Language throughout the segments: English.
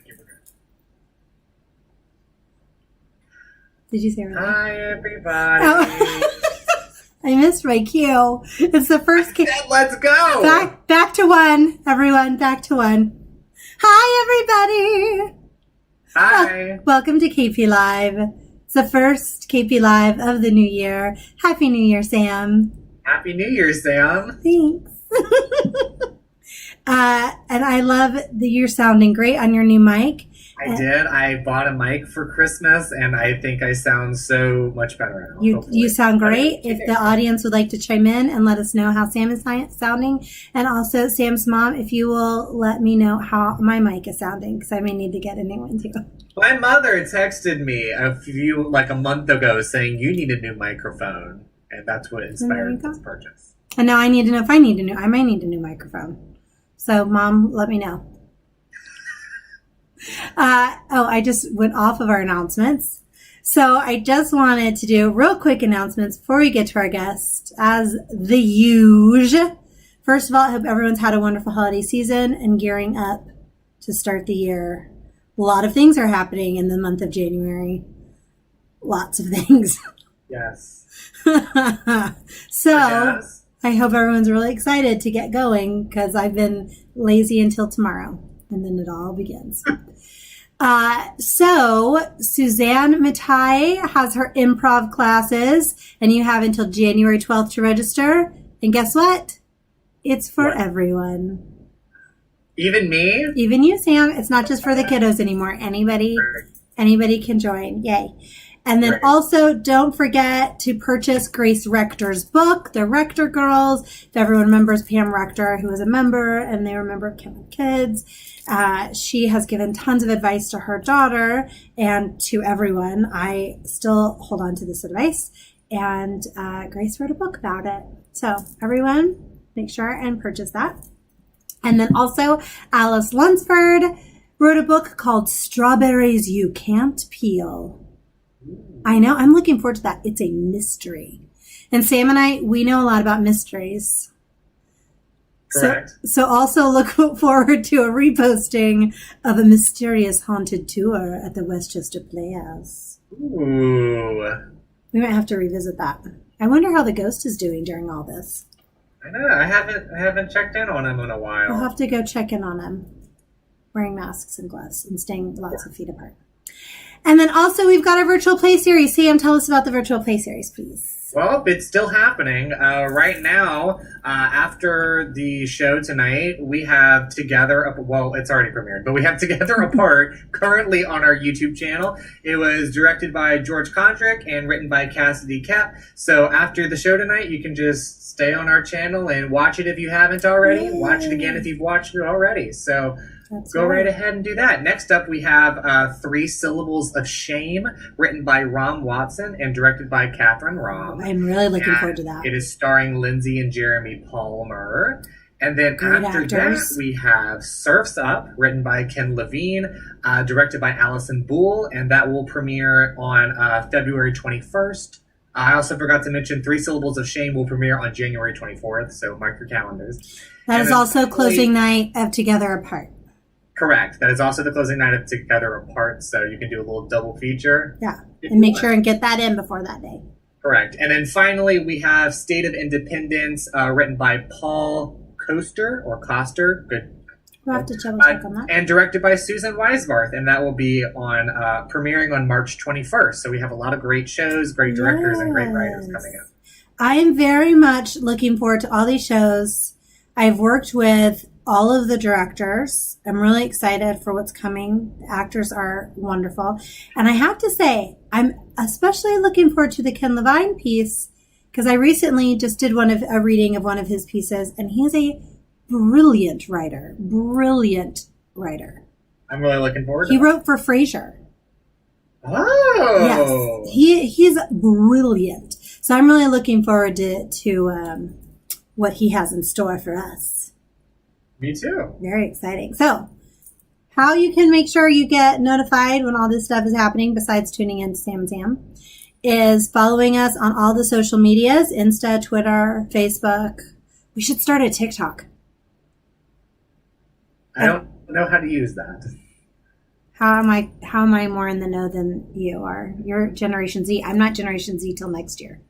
Did you say it? Hi, everybody. Oh. I missed my cue. It's the first cue. Let's go. Back to one, everyone. Back to one. Hi, everybody. Hi. Welcome to KP Live. It's the first KP Live of the new year. Happy New Year, Sam. Happy New Year, Sam. Thanks. And I love that you're sounding great on your new mic. I did. I bought a mic for Christmas, and I think I sound so much better now. You sound great. If the audience would like to chime in and let us know how Sam is sounding, and also Sam's mom, if you will let me know how my mic is sounding, because I may need to get a new one too. My mother texted me a month ago saying you need a new microphone, and that's what inspired this purchase. And now I need to know if I might need a new microphone. So, Mom, let me know. I just went off of our announcements. So I just wanted to do real quick announcements before we get to our guest, as the usual. First of all, I hope everyone's had a wonderful holiday season and gearing up to start the year. A lot of things are happening in the month of January. Lots of things. Yes. So I hope everyone's really excited to get going, because I've been lazy until tomorrow. And then it all begins. So Suzanne Matai has her improv classes, and you have until January 12th to register. And guess what? It's for everyone. Even me? Even you, Sam. It's not just for the kiddos anymore. Anybody can join. Yay. And then also, don't forget to purchase Grace Rector's book, The Rector Girls. If everyone remembers Pam Rector, who was a member, and they remember Kim with Kids, she has given tons of advice to her daughter and to everyone. I still hold on to this advice. And Grace wrote a book about it. So everyone, make sure and purchase that. And then also, Alice Lunsford wrote a book called Strawberries You Can't Peel. I know. I'm looking forward to that. It's a mystery. And Sam and I, we know a lot about mysteries. Correct. So also look forward to a reposting of a mysterious haunted tour at the Westchester Playhouse. Ooh. We might have to revisit that. I wonder how the ghost is doing during all this. I know. I haven't checked in on him in a while. We'll have to go check in on him. Wearing masks and gloves and staying lots of feet apart. And then also, we've got our virtual play series. Sam, tell us about the virtual play series, please. Well, it's still happening. Right now, after the show tonight, we have Together, well, it's already premiered, but we have Together Apart currently on our YouTube channel. It was directed by George Condrick and written by Cassidy Kep. So after the show tonight, you can just stay on our channel and watch it if you haven't already. Yay. Watch it again if you've watched it already. So go right ahead and do that. Next up, we have 3 Syllables of Shame, written by Rom Watson and directed by Catherine Rom. I'm really looking forward to that. It is starring Lindsay and Jeremy Palmer. And then after that, we have Surf's Up, written by Ken Levine, directed by Allison Boole, and that will premiere on February 21st. I also forgot to mention 3 Syllables of Shame will premiere on January 24th, so mark your calendars. That is also closing night of Together Apart. Correct. That is also the closing night of Together Apart, so you can do a little double feature. Yeah, and make sure and get that in before that day. Correct. And then finally, we have State of Independence, written by Paul Coster. Good. We'll have to double check on that. And directed by Susan Weisbarth, and that will be on premiering on March 21st. So we have a lot of great shows, great directors, and great writers coming up. I am very much looking forward to all these shows. I've worked with all of the directors. I'm really excited for what's coming. The actors are wonderful. And I have to say, I'm especially looking forward to the Ken Levine piece, because I recently just did a reading of one of his pieces, and he is a brilliant writer. Brilliant writer. I'm really looking forward to it. He wrote for Frasier. Oh! Yes. He's brilliant. So I'm really looking forward to what he has in store for us. Me too. Very exciting. So, how you can make sure you get notified when all this stuff is happening, besides tuning in to Sam and Sam, is following us on all the social medias, Insta, Twitter, Facebook. We should start a TikTok. I don't know how to use that. How am I more in the know than you are? You're Generation Z. I'm not Generation Z till next year.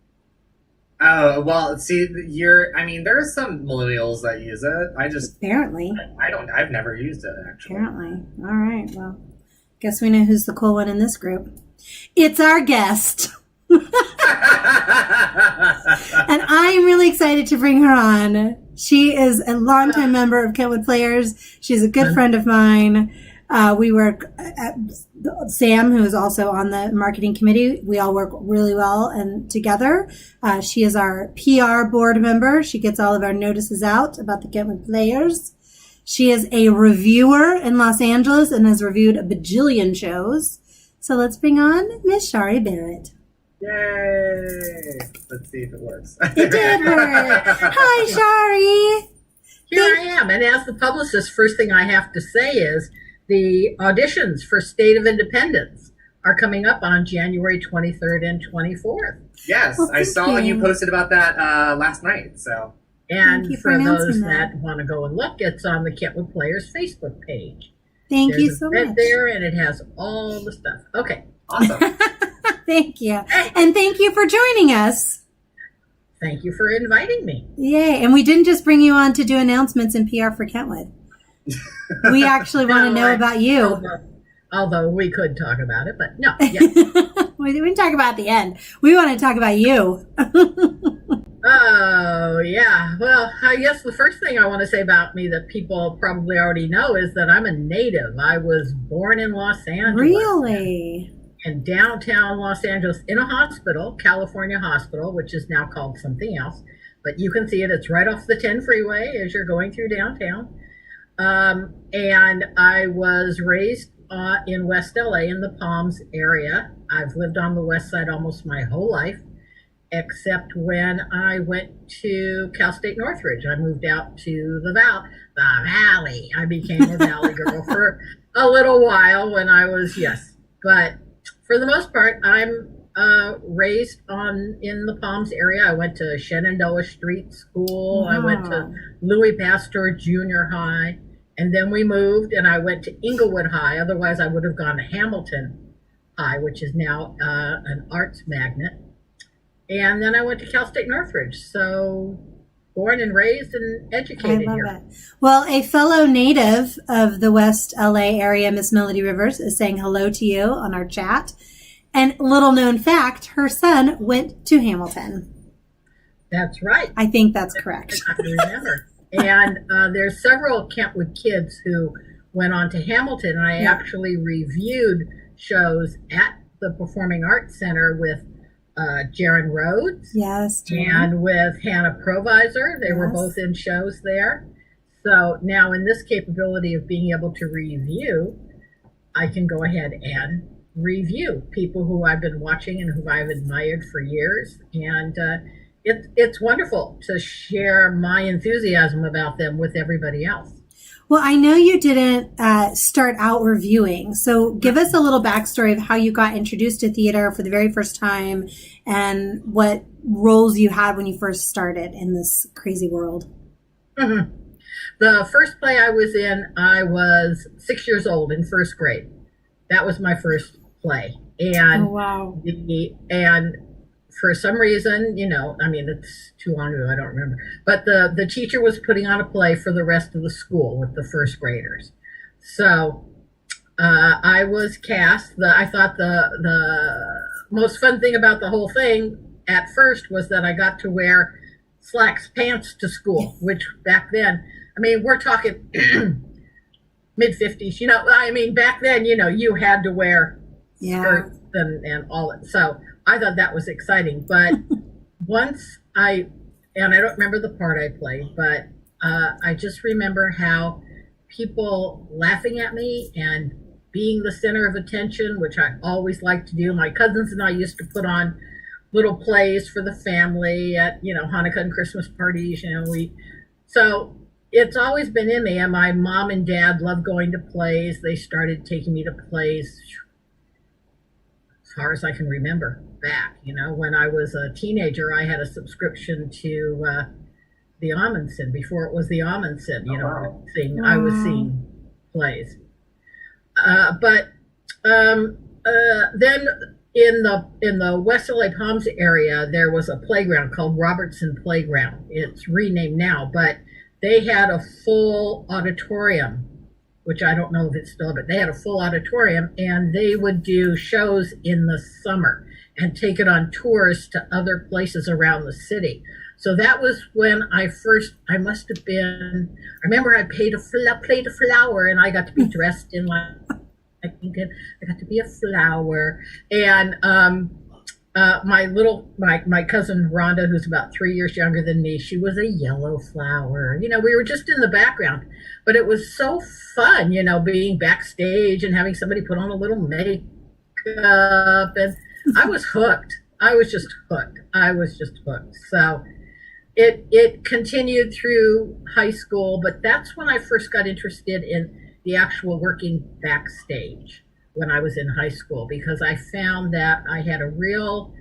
Oh, well, see, there are some millennials that use it. Apparently. I've never used it, actually. Apparently. All right. Well, guess we know who's the cool one in this group. It's our guest. And I'm really excited to bring her on. She is a longtime member of Kentwood Players. She's a good friend of mine. We work at Sam, who is also on the marketing committee. We all work really well and together. She is our PR board member. She gets all of our notices out about the Kentwood Players. She is a reviewer in Los Angeles and has reviewed a bajillion shows. So let's bring on Miss Shari Barrett. Yay! Let's see if it works. It did work. Hi, Shari. Here I am. And as the publicist, first thing I have to say is the auditions for State of Independence are coming up on January 23rd and 24th. Yes, I saw you posted about that last night. So, and for those that want to go and look, it's on the Kentwood Players Facebook page. Thank you so much. There, and it has all the stuff. Okay. Awesome. Thank you. And thank you for joining us. Thank you for inviting me. Yay. And we didn't just bring you on to do announcements and PR for Kentwood. We actually want to know about you. Although we could talk about it, but no. Yeah. We didn't talk about the end. We want to talk about you. Oh, yeah. Well, I guess the first thing I want to say about me that people probably already know is that I'm a native. I was born in Los Angeles. Really? In downtown Los Angeles, in a hospital, California Hospital, which is now called something else. But you can see it. It's right off the 10 freeway as you're going through downtown. And I was raised in West LA in the Palms area. I've lived on the west side almost my whole life, except when I went to Cal State Northridge. I moved out to the Valley. I became a Valley girl for a little while when I was, But for the most part, I'm raised in the Palms area. I went to Shenandoah Street School. Wow. I went to Louis Pasteur Junior High. And then we moved and I went to Inglewood High. Otherwise, I would have gone to Hamilton High, which is now an arts magnet. And then I went to Cal State Northridge. So born and raised and educated here. That. Well, a fellow native of the West LA area, Miss Melody Rivers, is saying hello to you on our chat. And little known fact, her son went to Hamilton. That's right. I think that's correct. I remember. And there's several Kentwood kids who went on to Hamilton. And I actually reviewed shows at the Performing Arts Center with Jaron Rhodes. Yes. And with Hannah Provisor. They were both in shows there. So now in this capability of being able to review, I can go ahead and review people who I've been watching and who I've admired for years. And it's wonderful to share my enthusiasm about them with everybody else. Well, I know you didn't start out reviewing, so give us a little backstory of how you got introduced to theater for the very first time and what roles you had when you first started in this crazy world. Mm-hmm. The first play I was in, I was 6 years old in first grade. That was my first play. And wow. And for some reason, it's too long ago, I don't remember. But the teacher was putting on a play for the rest of the school with the first graders. So I was cast. I thought the most fun thing about the whole thing at first was that I got to wear slacks pants to school, which back then, we're talking mid-50s. Back then, you had to wear skirts and all that. So I thought that was exciting. But once I don't remember the part I played, but I just remember how people laughing at me and being the center of attention, which I always liked to do. My cousins and I used to put on little plays for the family at, Hanukkah and Christmas parties, so it's always been in me. And my mom and dad loved going to plays. They started taking me to plays as far as I can remember back. When I was a teenager, I had a subscription to the Amundsen before it was the Amundsen, I was seeing plays. But Then in the West LA Palms area, there was a playground called Robertson Playground. It's renamed now, but they had a full auditorium, which I don't know if it's still, but they had a full auditorium, and they would do shows in the summer and take it on tours to other places around the city. So that was when I must have been, I remember I played a flower, and I got to be dressed in like, I got to be a flower. And my cousin Rhonda, who's about 3 years younger than me, she was a yellow flower. You know, we were just in the background, but it was so fun, you know, being backstage and having somebody put on a little makeup. And I was hooked. I was just hooked. So it continued through high school, but that's when I first got interested in the actual working backstage when I was in high school, because I found that I had a real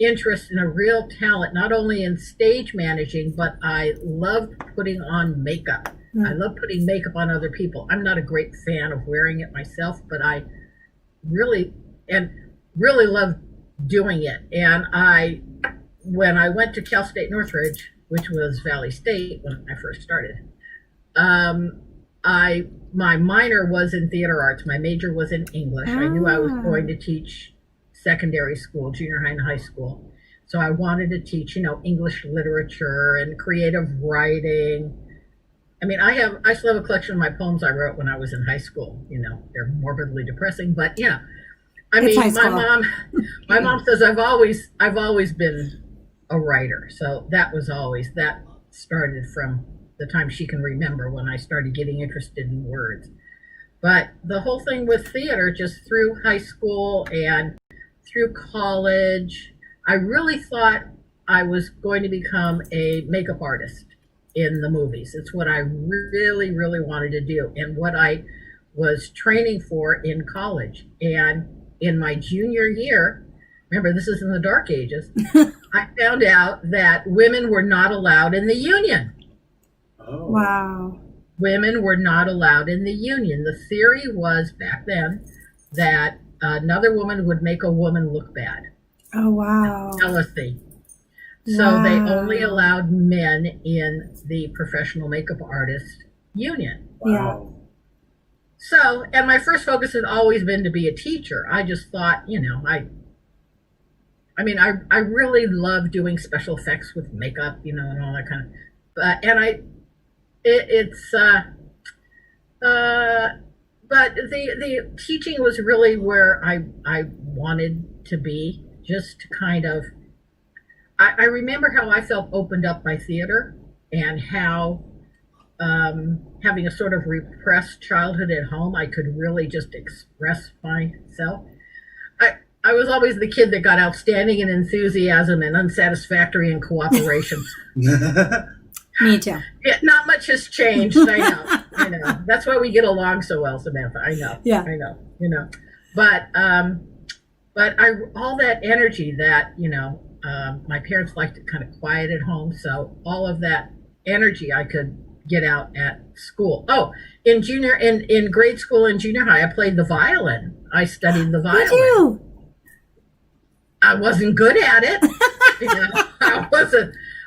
interest and a real talent, not only in stage managing, but I loved putting on makeup. I love putting makeup on other people. I'm not a great fan of wearing it myself, but I really love doing it. And when I went to Cal State Northridge, which was Valley State when I first started, my minor was in theater arts. My major was in English. I knew I was going to teach secondary school, junior high and high school. So I wanted to teach, you know, English literature and creative writing. I mean, I still have a collection of my poems I wrote when I was in high school. You know, they're morbidly depressing, but yeah. I mean, my mom says I've always been a writer. So that started from the time she can remember, when I started getting interested in words. But the whole thing with theater, just through high school and through college, I really thought I was going to become a makeup artist in the movies. It's what I really, really wanted to do, and what I was training for in college. And in my junior year, remember, this is in the dark ages, I found out that women were not allowed in the union. Oh. Wow. Women were not allowed in the union. The theory was back then that another woman would make a woman look bad. Oh, wow. Jealousy. So they only allowed men in the professional makeup artist union. Wow. So, and my first focus had always been to be a teacher. I just thought, you know, I really love doing special effects with makeup, you know, and all that kind of, but the teaching was really where I wanted to be, just to kind of, I remember how I felt opened up by theater, and how having a sort of repressed childhood at home, I could really just express myself. I was always the kid that got outstanding in enthusiasm and unsatisfactory in cooperation. Me too. Yeah, not much has changed. I know. That's why we get along so well, Samantha. I know. Yeah. I know. You know, but all that energy that, you know, my parents liked it kind of quiet at home, so all of that energy I could get out at school. Oh, in grade school and junior high, I played the violin. I studied the violin. Did you? I wasn't good at it. You know,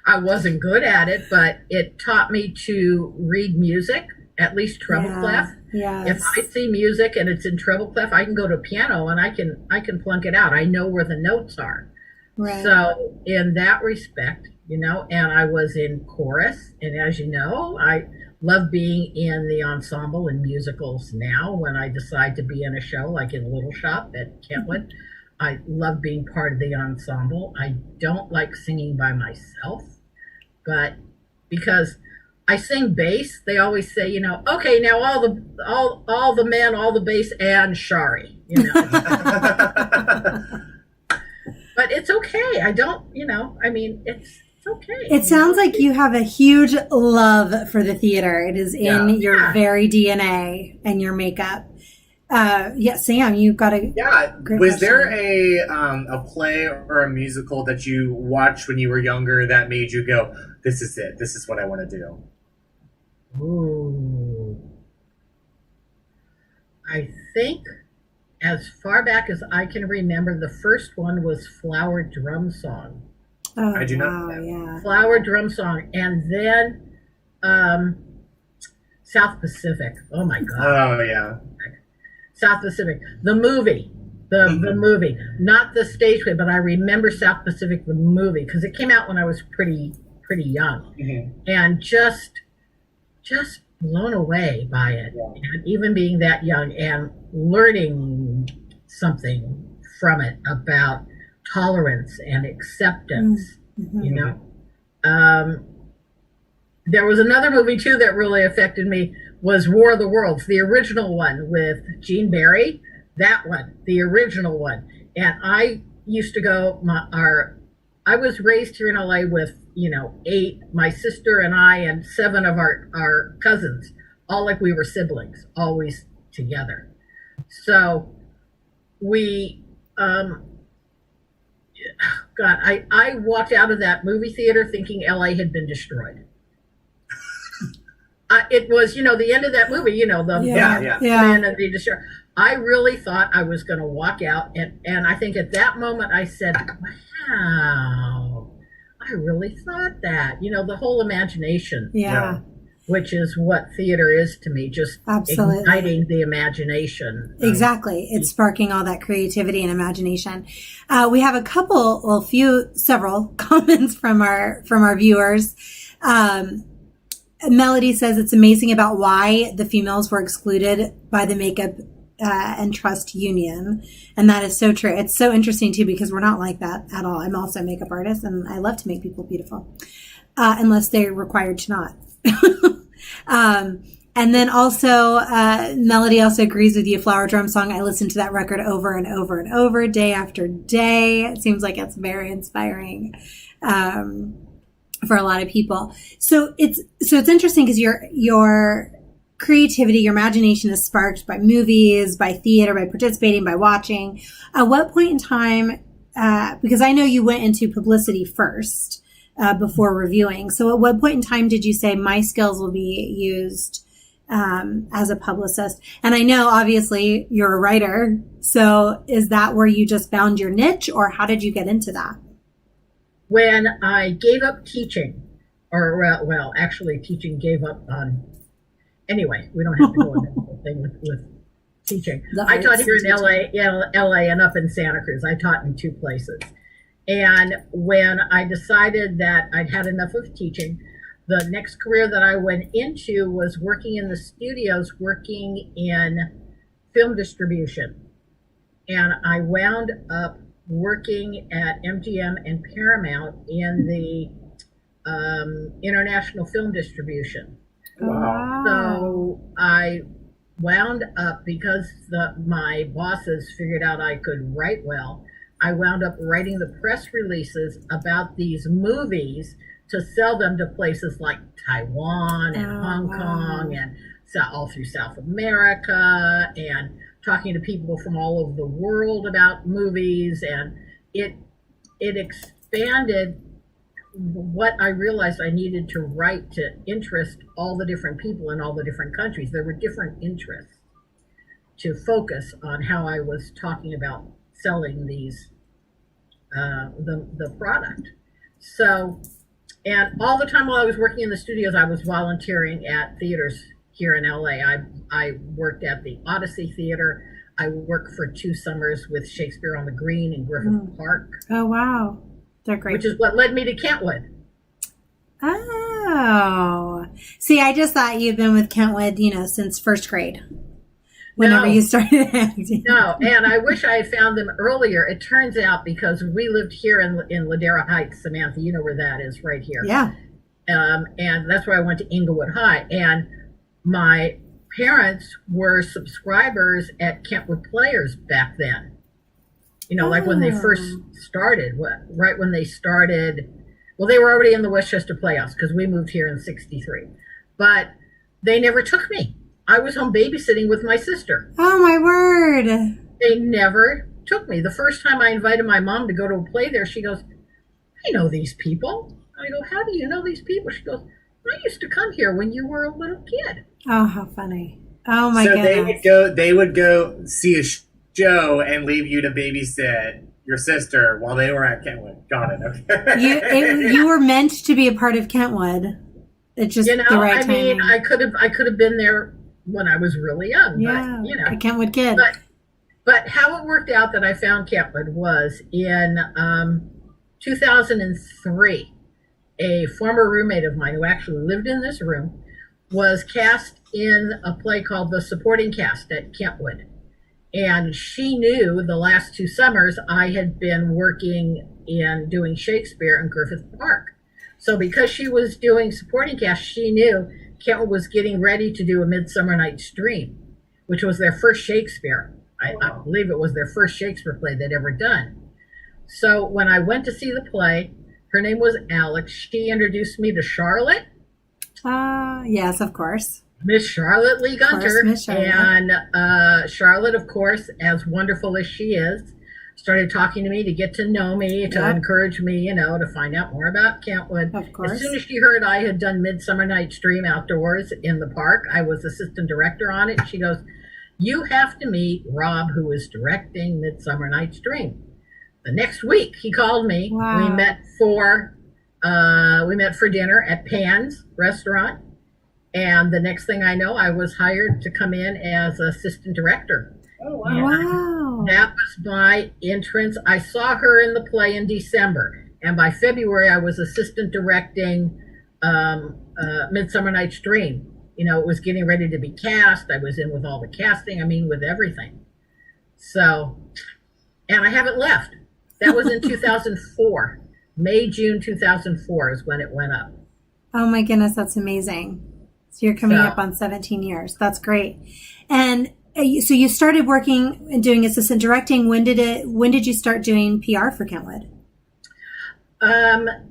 I wasn't good at it, but it taught me to read music, at least treble clef. Yes. If I see music and it's in treble clef, I can go to piano and I can plunk it out. I know where the notes are. Right. So in that respect, you know, and I was in chorus, and as you know, I love being in the ensemble in musicals now. When I decide to be in a show, like in Little Shop at Kentwood, I love being part of the ensemble. I don't like singing by myself, but because I sing bass, they always say, you know, okay, now all the men, all the bass, and Shari, you know. But it's okay. I don't, you know, I mean, it's okay. It sounds like you have a huge love for the theater. It is in your very DNA and your makeup. Sam, you've got a great was question. there a play or a musical that you watched when you were younger that made you go, this is it, this is what I want to do? Ooh. I think as far back as I can remember, the first one was Flower Drum Song. Oh, I do not wow, know. yeah. Flower Drum Song. And then South Pacific. Oh my God. Oh yeah. South Pacific. The movie. The movie. Not the stage play, but I remember South Pacific, the movie, because it came out when I was pretty young. Mm-hmm. And just blown away by it. Yeah. And even being that young and learning something from it about tolerance and acceptance, Mm-hmm. you know. There was another movie too that really affected me, was War of the Worlds, the original one with Gene Barry, that one, the original one. And I used to go, I was raised here in LA with, 8, my sister and I and 7 of our cousins, all like we were siblings, always together. So we, God, I walked out of that movie theater thinking LA had been destroyed. It was, the end of that movie, the Yeah. man and the destroyer. I really thought I was going to walk out, and I think at that moment I said, wow, I really thought that. The whole imagination, Yeah. which is what theater is to me, just Absolutely. igniting the imagination. Exactly. It's sparking all that creativity and imagination. We have several comments from our viewers. Melody says it's amazing about why the females were excluded by the makeup and trust union. And that is so true. It's so interesting too, because we're not like that at all. I'm also a makeup artist and I love to make people beautiful, unless they're required to not. And then also, Melody also agrees with you. Flower Drum Song. I listened to that record over and over and over, day after day. It seems like it's very inspiring. For a lot of people. So it's interesting because your creativity, your imagination is sparked by movies, by theater, by participating, by watching. At what point in time, because I know you went into publicity first, before reviewing. So at what point in time did you say my skills will be used, as a publicist? And I know obviously you're a writer. So is that where you just found your niche, or how did you get into that? When I gave up teaching, actually teaching gave up on, anyway, we don't have to go into the whole thing with teaching. I taught here in LA and up in Santa Cruz. I taught in 2 places. And when I decided that I'd had enough of teaching, the next career that I went into was working in the studios, working in film distribution. And I wound up working at MGM and Paramount in the international film distribution. Wow. So I wound up, because my bosses figured out I could write well, I wound up writing the press releases about these movies to sell them to places like Taiwan and Hong Kong and all through South America, and talking to people from all over the world about movies, and it expanded what I realized I needed to write to interest all the different people in all the different countries. There were different interests to focus on how I was talking about selling these the product. So, and all the time while I was working in the studios, I was volunteering at theaters here in LA. I worked at the Odyssey Theater. I worked for 2 summers with Shakespeare on the Green in Griffith Park. Oh, wow. They're great. Which is what led me to Kentwood. Oh. See, I just thought you'd been with Kentwood, since first grade. Whenever you started acting. No, and I wish I had found them earlier. It turns out, because we lived here in Ladera Heights, Samantha, you know where that is, right here. Yeah. And that's where I went to Inglewood High. And my parents were subscribers at Kentwood Players back then. Like when they first started, right when they started. Well, they were already in the Westchester Playhouse because we moved here in '63. But they never took me. I was home babysitting with my sister. Oh, my word. They never took me. The first time I invited my mom to go to a play there, she goes, I know these people. I go, how do you know these people? She goes, I used to come here when you were a little kid. Oh, how funny. Oh, my goodness. So they would go see a Joe and leave you to babysit your sister while they were at Kentwood. Got it. Okay. You were meant to be a part of Kentwood. It's just the right timing. I could have been there when I was really young. Yeah, but, a Kentwood kid. But how it worked out that I found Kentwood was in 2003. A former roommate of mine who actually lived in this room was cast in a play called The Supporting Cast at Kentwood. And she knew the last 2 summers I had been working in doing Shakespeare in Griffith Park. So because she was doing supporting cast, she knew Kentwood was getting ready to do A Midsummer Night's Dream, which was their first Shakespeare. I believe it was their first Shakespeare play they'd ever done. So when I went to see the play, her name was Alex. She introduced me to Charlotte. Yes, of course. Miss Charlotte Lee Gunter. Miss Charlotte. And Charlotte, of course, as wonderful as she is, started talking to me to get to know me, to encourage me, to find out more about Kentwood. Of course. As soon as she heard I had done Midsummer Night's Dream outdoors in the park, I was assistant director on it. She goes, "You have to meet Rob, who is directing Midsummer Night's Dream." The next week, he called me. Wow. We met for dinner at Pan's restaurant. And the next thing I know, I was hired to come in as assistant director. Oh, wow. Wow. That was my entrance. I saw her in the play in December. And by February, I was assistant directing Midsummer Night's Dream. It was getting ready to be cast. I was in with all the casting. With everything. So, and I haven't left. That was in 2004. May, June 2004 is when it went up. Oh my goodness, that's amazing. So you're coming up on 17 years. That's great. And so you started working and doing assistant directing. When did you start doing PR for Kentwood? At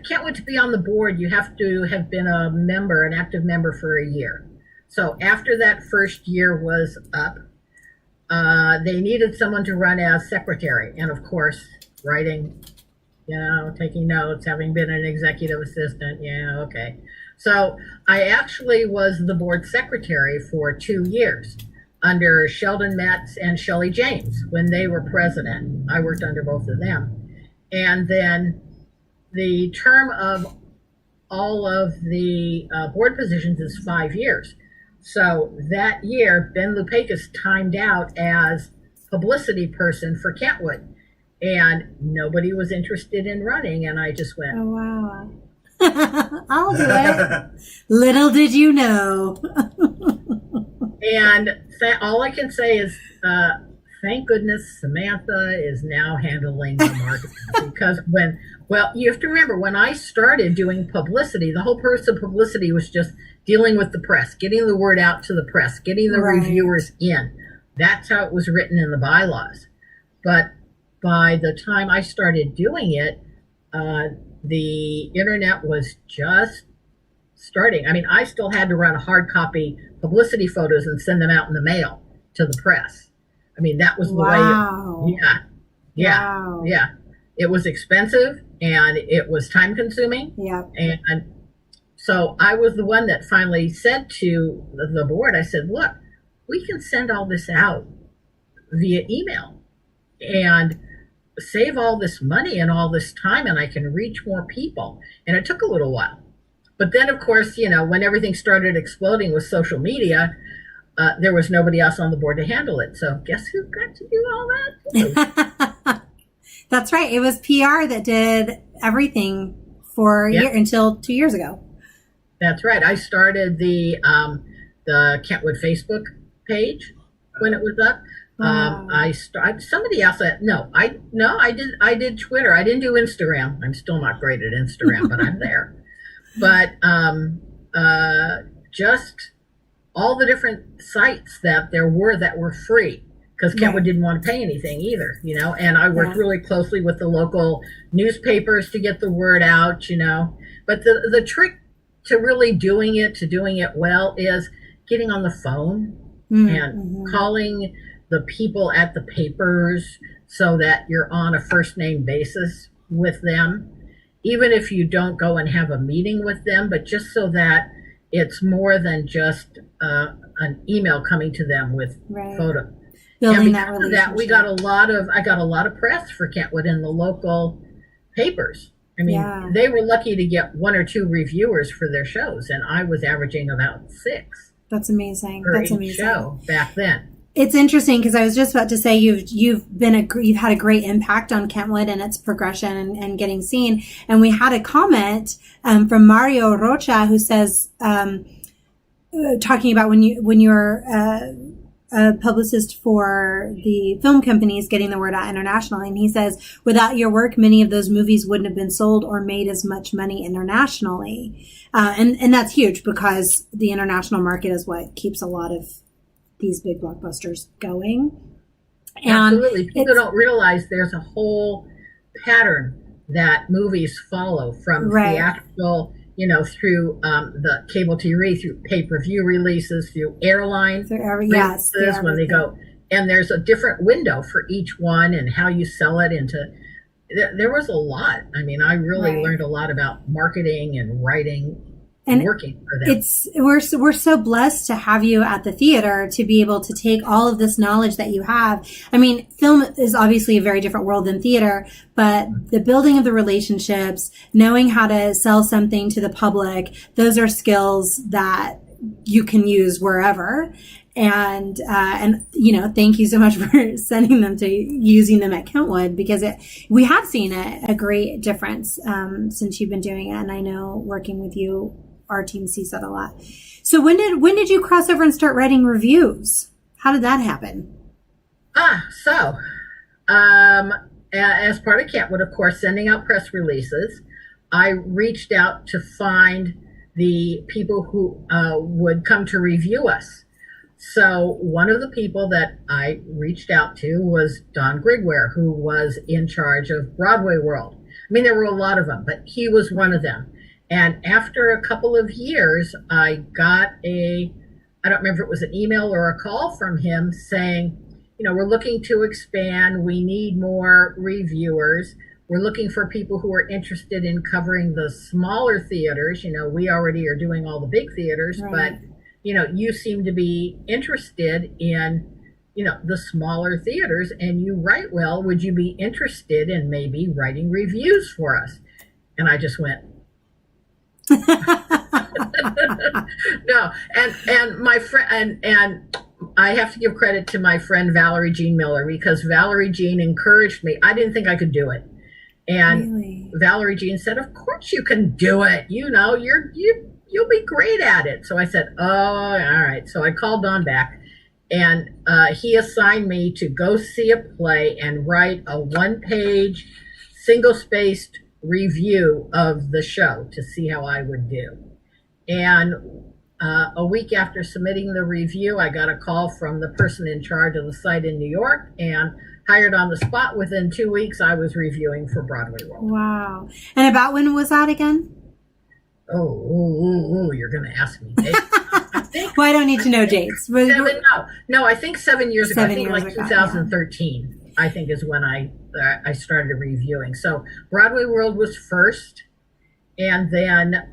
Kentwood, to be on the board, you have to have been an active member for a year. So after that first year was up, they needed someone to run as secretary. And of course, writing, taking notes, having been an executive assistant. Yeah, okay. So I actually was the board secretary for 2 years under Sheldon Metz and Shelley James when they were president. I worked under both of them. And then the term of all of the board positions is 5 years. So that year, Ben Lupakis timed out as publicity person for Kentwood. And nobody was interested in running. And I just went, oh, wow. I'll do it. Little did you know. And all I can say is, thank goodness Samantha is now handling the marketing. Because you have to remember, when I started doing publicity, the whole purpose of publicity was just dealing with the press, getting the word out to the press, getting the reviewers in. That's how it was written in the bylaws. But by the time I started doing it, the internet was just starting. I still had to run hard copy publicity photos and send them out in the mail to the press. That was the way. Yeah. It was expensive and it was time consuming. Yeah. And so I was the one that finally said to the board, I said, look, we can send all this out via email and save all this money and all this time, and I can reach more people. And it took a little while. But then, of course, when everything started exploding with social media, there was nobody else on the board to handle it. So guess who got to do all that? That's right. It was PR that did everything for a year until 2 years ago. That's right. I started the Kentwood Facebook page when it was up. I started somebody else. I did Twitter. I didn't do Instagram. I'm still not great at Instagram, but I'm there. But just all the different sites that there were that were free, because Kentwood didn't want to pay anything either, and I worked really closely with the local newspapers to get the word out, But the trick to really doing it well is getting on the phone and calling the people at the papers so that you're on a first name basis with them, even if you don't go and have a meeting with them, but just so that it's more than just an email coming to them with Right. photo. Building And that because of relationship. that, I got a lot of press for Kentwood in the local papers. I mean, Yeah. they were lucky to get 1 or 2 reviewers for their shows, and I was averaging about 6 That's amazing. for That's each amazing. show back then. It's interesting because I was just about to say you've had a great impact on Kentwood and its progression and getting seen. And we had a comment from Mario Rocha who says, talking about when you're a publicist for the film companies getting the word out internationally, and he says, without your work, many of those movies wouldn't have been sold or made as much money internationally. And that's huge because the international market is what keeps a lot of these big blockbusters going. And Absolutely. People don't realize there's a whole pattern that movies follow from theatrical, through the cable TV, through pay-per-view releases, through airline releases when they go. And there's a different window for each one and how you sell it into. There was a lot. I mean, I really learned a lot about marketing and writing and working for them. We're so blessed to have you at the theater to be able to take all of this knowledge that you have. I mean, film is obviously a very different world than theater, but the building of the relationships, knowing how to sell something to the public, those are skills that you can use wherever. And thank you so much for sending them to using them at Kentwood, because we have seen a great difference since you've been doing it. And I know working with you, our team sees that a lot. So when did you cross over and start writing reviews? How did that happen? As part of Kentwood, of course, sending out press releases, I reached out to find the people who would come to review us. So one of the people that I reached out to was Don Grigware, who was in charge of Broadway World. I mean, there were a lot of them, but he was one of them. And after a couple of years, I got I don't remember if it was an email or a call from him saying, we're looking to expand. We need more reviewers. We're looking for people who are interested in covering the smaller theaters. We already are doing all the big theaters, but, you seem to be interested in, the smaller theaters, and you write well. Would you be interested in maybe writing reviews for us? And I just went, no, and my friend, and I have to give credit to my friend Valerie Jean Miller, because Valerie Jean encouraged me. I didn't think I could do it, and really? Valerie Jean said, "Of course you can do it. You'll be great at it." So I said, "Oh, all right." So I called Don back, and he assigned me to go see a play and write a 1-page, single-spaced review of the show to see how I would do. And a week after submitting the review, I got a call from the person in charge of the site in New York, and hired on the spot. Within 2 weeks, I was reviewing for Broadway World. Wow. And about when was that again? Oh, you're going to ask me. Well, I don't need to know dates. I think 7 years ago. I think like 2013. Yeah. I think is when I started reviewing. So Broadway World was first, and then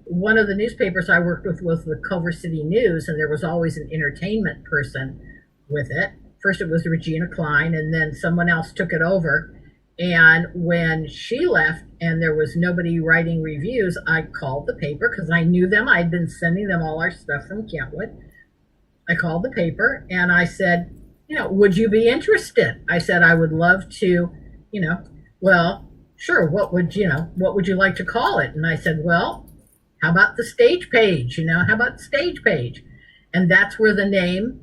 one of the newspapers I worked with was the Culver City News, and there was always an entertainment person with it. First it was Regina Klein, and then someone else took it over. And when she left and there was nobody writing reviews, I called the paper because I knew them. I'd been sending them all our stuff from Kentwood. I called the paper and I said, would you be interested? I said, I would love to, well, sure. What would you like to call it? And I said, well, how about the stage page? How about the stage page? And that's where the name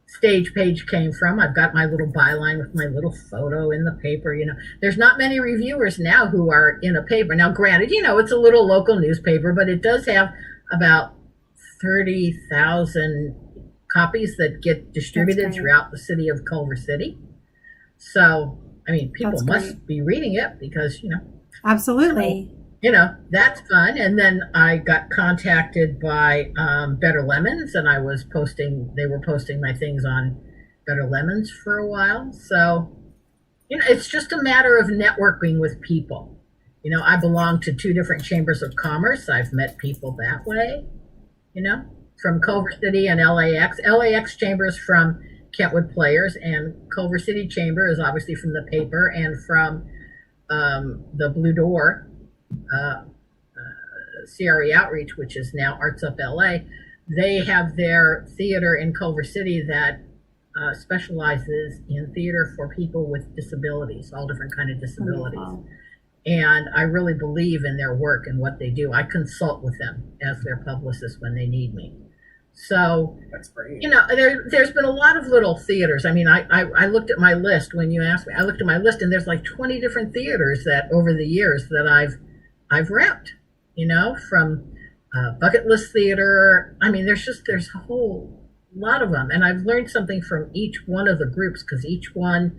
Stage Page came from. I've got my little byline with my little photo in the paper. There's not many reviewers now who are in a paper. Now, granted, it's a little local newspaper, but it does have about 30,000 copies that get distributed throughout the city of Culver City. So, I mean, people must be reading it because, Absolutely. That's fun. And then I got contacted by Better Lemons, and they were posting my things on Better Lemons for a while. So, it's just a matter of networking with people. I belong to 2 different chambers of commerce. I've met people that way, from Culver City and LAX. LAX Chamber is from Kentwood Players, and Culver City Chamber is obviously from the paper and from the Blue Door, CRE Outreach, which is now Arts Up LA. They have their theater in Culver City that specializes in theater for people with disabilities, all different kind of disabilities. Wow. And I really believe in their work and what they do. I consult with them as their publicist when they need me. So, That's great. you know, there's been a lot of little theaters. I mean, I looked at my list when you asked me. I looked at my list, and there's like 20 different theaters that over the years that I've repped. You know, from Bucket List Theater. I mean, there's a whole lot of them, and I've learned something from each one of the groups because each one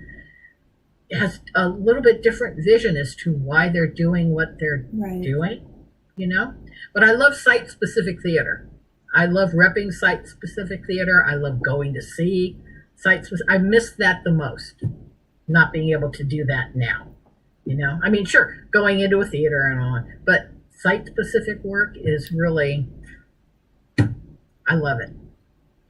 has a little bit different vision as to why they're doing what they're doing. You know, but I love site-specific theater. I love repping site-specific theater. I love going to see site-specific. I miss that the most, not being able to do that now. You know, I mean, sure, going into a theater and all, but site-specific work is really, I love it.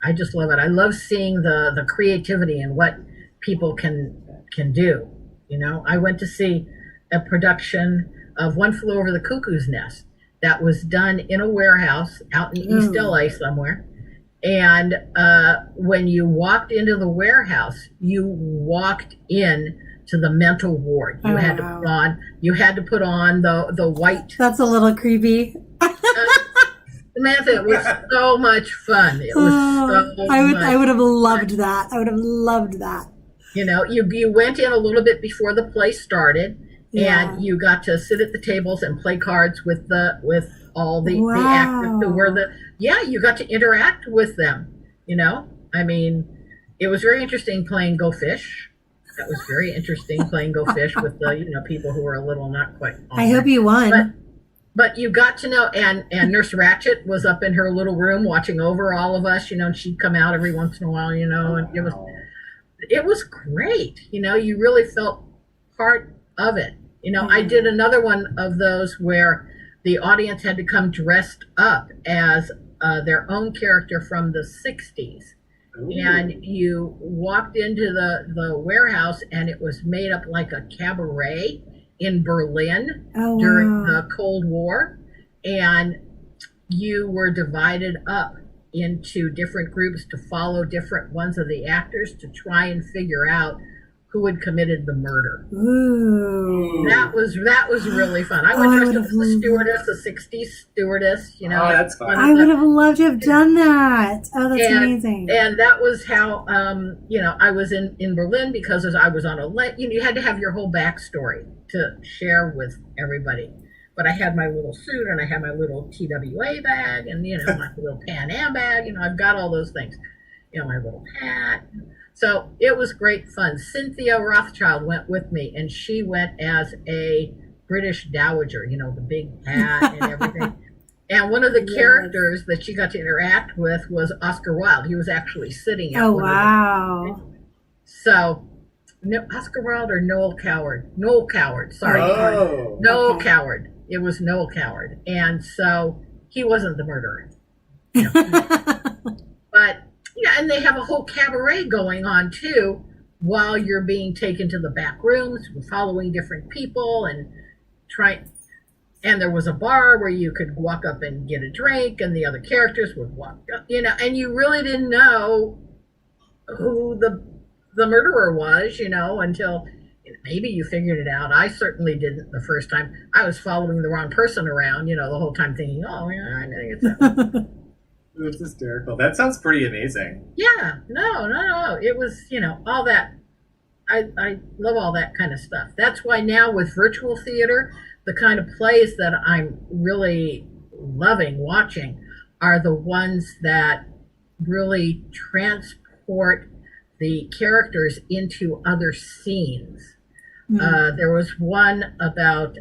I just love it. I love seeing the creativity and what people can do. You know, I went to see a production of One Flew Over the Cuckoo's Nest that was done in a warehouse out in East LA somewhere. And when you walked into the warehouse, you walked in to the mental ward. You had to put on the white. That's a little creepy. Samantha, it was so much fun. It was so I would have loved that. I would have loved that. You know, you went in a little bit before the play started, and you got to sit at the tables and play cards with all the actors who were you got to interact with them. You know, I mean, it was very interesting playing Go Fish. That was very interesting playing Go Fish with the people who were a little not quite. I hope you won. But you got to know, and Nurse Ratchet was up in her little room watching over all of us, and she'd come out every once in a while, and it was great. You really felt part of it. I did another one of those where the audience had to come dressed up as their own character from the 60s. Ooh. And you walked into the warehouse, and it was made up like a cabaret in Berlin during the Cold War, and you were divided up into different groups to follow different ones of the actors to try and figure out who had committed the murder. Ooh. That was really fun. I went dressed up as a stewardess, a 60s stewardess. Oh, that's fun. I would have loved to have done that. Oh, that's amazing. And that was how, I was in Berlin because I was on you had to have your whole backstory to share with everybody. But I had my little suit, and I had my little TWA bag, and, my little Pan Am bag. I've got all those things. My little hat. So it was great fun. Cynthia Rothschild went with me, and she went as a British dowager, the big hat and everything. And one of the characters that she got to interact with was Oscar Wilde. He was actually sitting at one of them. So, Oscar Wilde or Noel Coward? Noel Coward, sorry. Noel Coward. It was Noel Coward. And so he wasn't the murderer. But and they have a whole cabaret going on too while you're being taken to the back rooms, following different people and and there was a bar where you could walk up and get a drink, and the other characters would walk up, and you really didn't know who the murderer was, until maybe you figured it out. I certainly didn't the first time. I was following the wrong person around, the whole time thinking, oh, yeah, I know it's that. That's hysterical. That sounds pretty amazing. Yeah, no. It was, all that. I love all that kind of stuff. That's why now with virtual theater, the kind of plays that I'm really loving watching are the ones that really transport the characters into other scenes. Mm-hmm. There was one about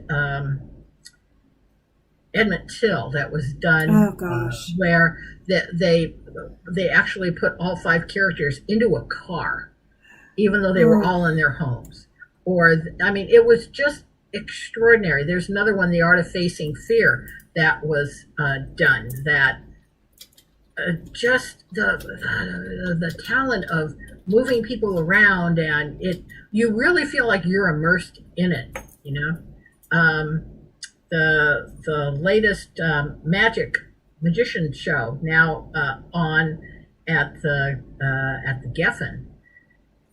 Edmund Till that was done where they actually put all 5 characters into a car, even though they were all in their homes. It was just extraordinary. There's another one, The Art of Facing Fear, that was done that just the talent of moving people around, and you really feel like you're immersed in it. The latest magician show now on at the Geffen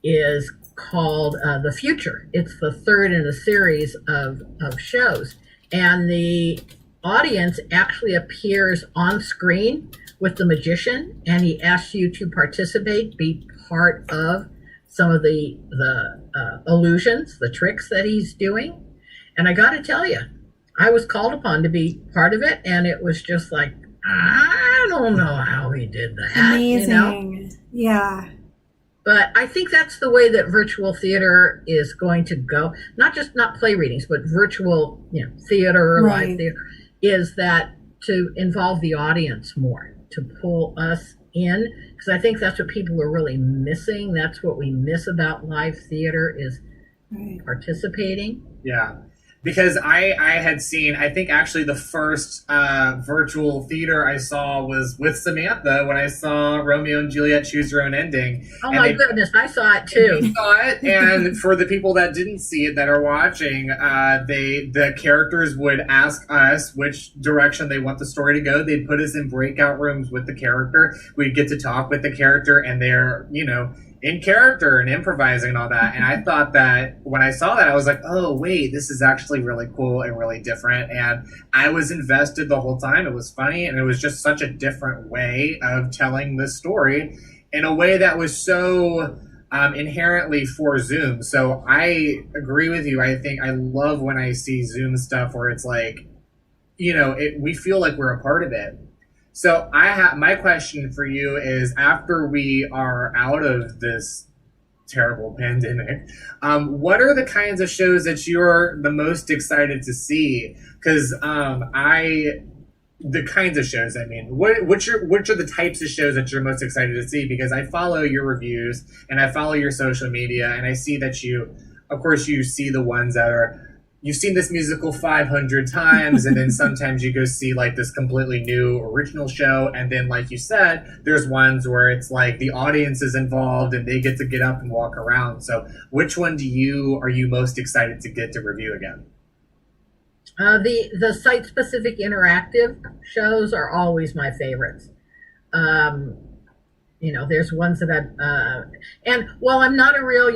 is called The Future. It's the third in a series of shows, and the audience actually appears on screen with the magician, and he asks you to participate, be part of some of the illusions, the tricks that he's doing. And I got to tell you, I was called upon to be part of it, and it was just like, I don't know how he did that. Amazing. Yeah. But I think that's the way that virtual theater is going to go. Not play readings, but virtual, theater or live theater, is that to involve the audience more, to pull us in, because I think that's what people are really missing. That's what we miss about live theater is participating. Yeah. Because I had seen, I think actually the first virtual theater I saw was with Samantha when I saw Romeo and Juliet Choose Your Own Ending. Oh my goodness, I saw it too. You saw it, and for the people that didn't see it that are watching, the characters would ask us which direction they want the story to go. They'd put us in breakout rooms with the character. We'd get to talk with the character, and they're, in character and improvising and all that. And I thought that when I saw that, I was like, oh, wait, this is actually really cool and really different. And I was invested the whole time. It was funny. And it was just such a different way of telling the story in a way that was so inherently for Zoom. So I agree with you. I think I love when I see Zoom stuff where it's like, we feel like we're a part of it. So my question for you is, after we are out of this terrible pandemic, what are the kinds of shows that you're the most excited to see? Because the kinds of shows, I mean, which are the types of shows that you're most excited to see? Because I follow your reviews and I follow your social media, and I see that you see the ones that are, you've seen this musical 500 times, and then sometimes you go see like this completely new original show. And then, like you said, there's ones where it's like the audience is involved and they get to get up and walk around. So which one are you most excited to get to review again? The site-specific interactive shows are always my favorites. There's ones that and while I'm not a real,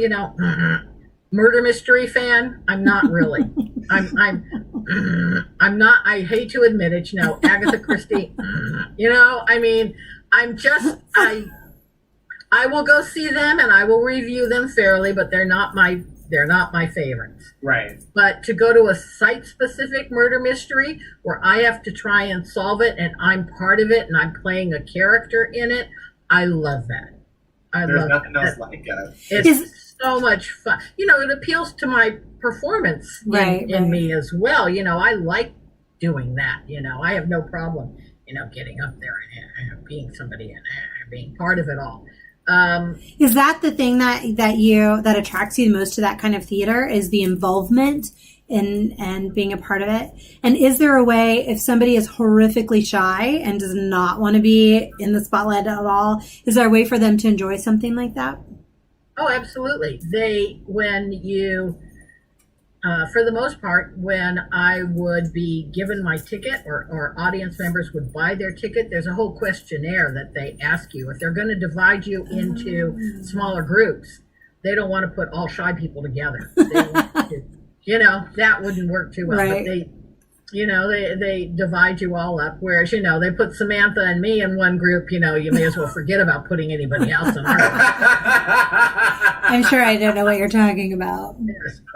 murder mystery fan, I'm not really. I'm not. I hate to admit it. Agatha Christie. I will go see them and I will review them fairly, but they're not my favorites. Right. But to go to a site-specific murder mystery where I have to try and solve it and I'm part of it and I'm playing a character in it, I love that. There's nothing else like it. It's so much fun. It appeals to my performance in me as well. I like doing that. I have no problem, getting up there and being somebody and being part of it all. Is that the thing that attracts you the most to that kind of theater, is the involvement and being a part of it? And is there a way, if somebody is horrifically shy and does not want to be in the spotlight at all, is there a way for them to enjoy something like that? Oh, absolutely. For the most part, when I would be given my ticket or audience members would buy their ticket, there's a whole questionnaire that they ask you. If they're going to divide you into smaller groups, they don't want to put all shy people together. They want to, that wouldn't work too well. Right. But they divide you all up. Whereas, they put Samantha and me in one group, you may as well forget about putting anybody else in our group. I'm sure I don't know what you're talking about.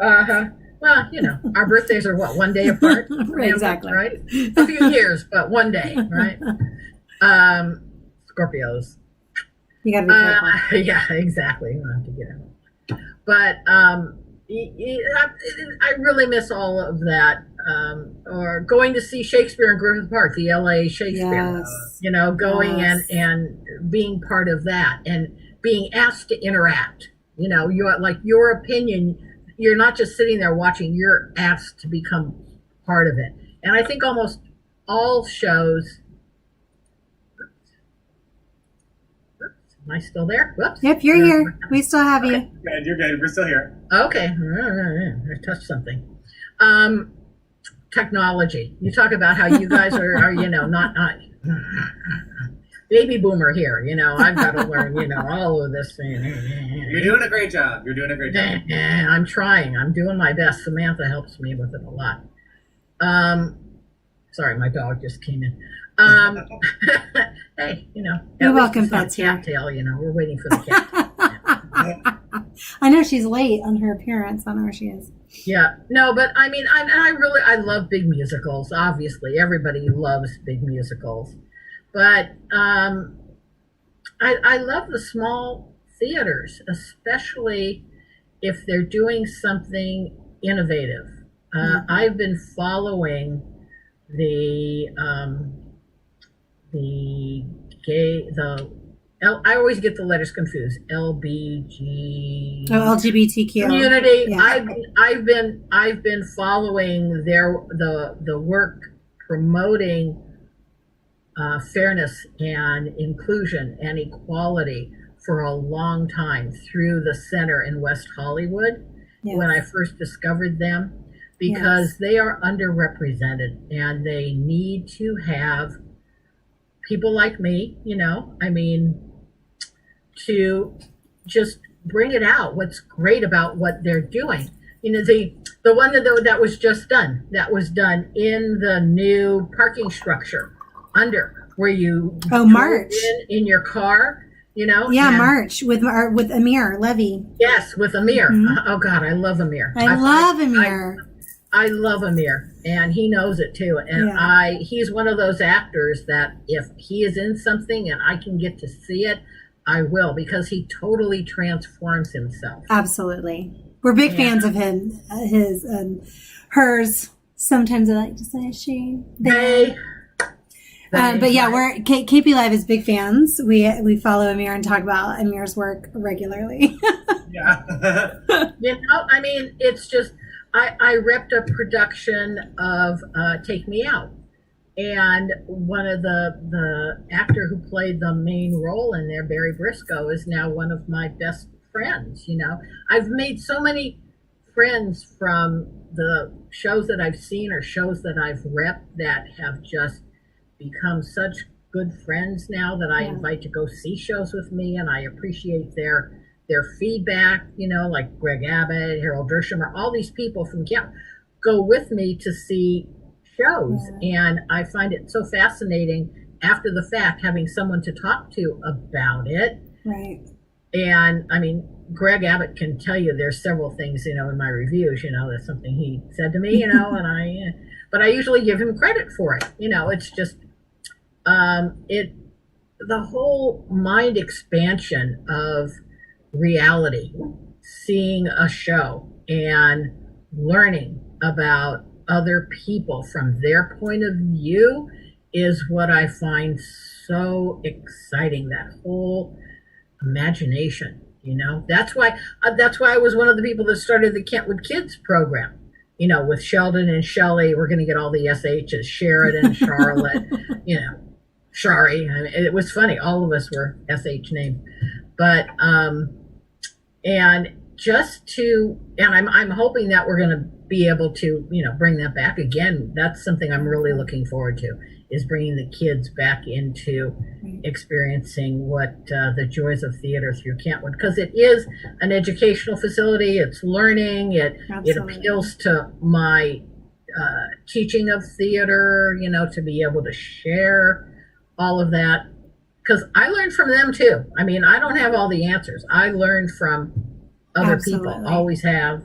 Uh-huh. Well, our birthdays are what, one day apart? Exactly. Right? A few years, but one day, right? Scorpios. You gotta be careful. Yeah, exactly. You have to get out. But I really miss all of that. Or going to see Shakespeare in Griffith Park, the LA Shakespeare. Yes. Going and being part of that and being asked to interact. Your opinion. You're not just sitting there watching, you're asked to become part of it. And I think almost all shows, Am I still there? Whoops. Yep, you're here. We still have you. Good, you're good. We're still here. Okay. I touched something. Technology. You talk about how you guys are not baby boomer here. I've got to learn, all of this thing. You're doing a great job. I'm trying. I'm doing my best. Samantha helps me with it a lot. Sorry, my dog just came in. Hey, You're welcome, Pets here. Cattail, we're waiting for the cat. I know she's late on her appearance. I know where she is. Yeah, no, but I mean, I love big musicals. Obviously, everybody loves big musicals, but I love the small theaters, especially if they're doing something innovative. I've been following I always get the letters confused. LGBTQ community. Yeah. I've been following the work promoting fairness and inclusion and equality for a long time through the center in West Hollywood. Yes. When I first discovered them, because they are underrepresented and they need to have people like me, to just bring it out. What's great about what they're doing. The one that was just done, that was done in the new parking structure where you March in your car, March with Amir Levy. Yes, with Amir. Mm-hmm. Oh God, I love Amir. I love Amir. I love Amir, and he knows it too. And he's one of those actors that if he is in something and I can get to see it, I will, because he totally transforms himself. Absolutely. We're big fans of him, his and hers. Sometimes I like to say she. They. But yeah, we're KP Live is big fans. We follow Amir and talk about Amir's work regularly. Yeah. It's just I repped a production of Take Me Out, and one of the actor who played the main role in there, Barry Briscoe, is now one of my best friends. I've made so many friends from the shows that I've seen or shows that I've repped that have just become such good friends now that I invite to go see shows with me, and I appreciate their feedback, like Greg Abbott, Harold Dersheimer, all these people from camp go with me to see shows. And I find it so fascinating after the fact, having someone to talk to about it. Right. And Greg Abbott can tell you there's several things, in my reviews, that's something he said to me, but I usually give him credit for it. It's just, the whole mind expansion of reality, seeing a show and learning about other people from their point of view is what I find so exciting. That whole imagination, that's why I was one of the people that started the Kentwood Kids program, with Sheldon and Shelley. We're going to get all the SHs, Sheridan, Charlotte, Shari. It was funny. All of us were SH named, but and I'm hoping that we're going to be able to, bring that back again. That's something I'm really looking forward to, is bringing the kids back into experiencing what the joys of theater through Kentwood, because it is an educational facility. It's learning. It appeals to my teaching of theater, to be able to share all of that, because I learned from them too. I don't have all the answers. I learned from other people. Always have,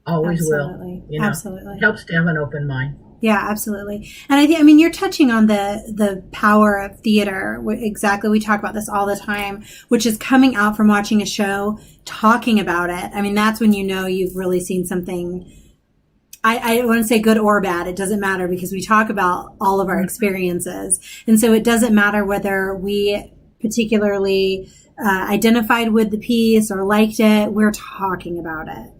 always will. Absolutely. It helps to have an open mind. Yeah, absolutely. And I think, you're touching on the power of theater. Exactly. We talk about this all the time, which is coming out from watching a show, talking about it. That's when you've really seen something. I don't want to say good or bad. It doesn't matter, because we talk about all of our experiences. And so it doesn't matter whether we particularly identified with the piece or liked it. We're talking about it.